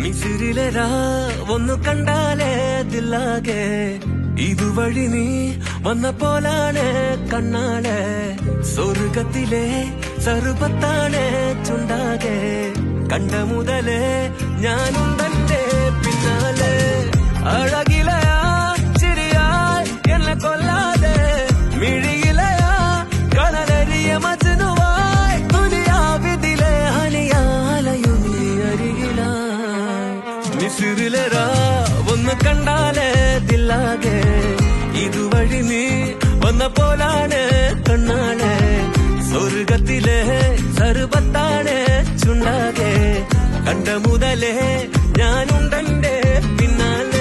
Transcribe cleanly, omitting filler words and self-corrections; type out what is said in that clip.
മിസിരിലെ ഒന്ന് കണ്ടാലേ ദില്ലാകെ ഇതുവഴി നീ വന്ന പോലാണ് കണ്ണാളെ സ്വർഗത്തിലെ സർവത്താണ് ചുണ്ടാകെ കണ്ട മുതലേ ഞാനും തന്റെ പിന്നാലെ അഴകിലയാ ചിരിയായി എന്നെ കൊല്ലാതെ മിഴിയിലയാ കണലരിയ മജനുവായി ദുനിയാവിതിലെ അണിയാലയും നീ അരികിലായി മിസിറിലെ ഒന്ന് കണ്ടാലേ ദില്ലാകെ ഇതുവഴി നീ വന്ന പോലാണ് കണ്ണാളെ സ്വർഗത്തിലെ സർവത്താണ് ചുണ്ടാകെ കണ്ട മുതലേ ഞാനുണ്ടെന്റെ പിന്നാലെ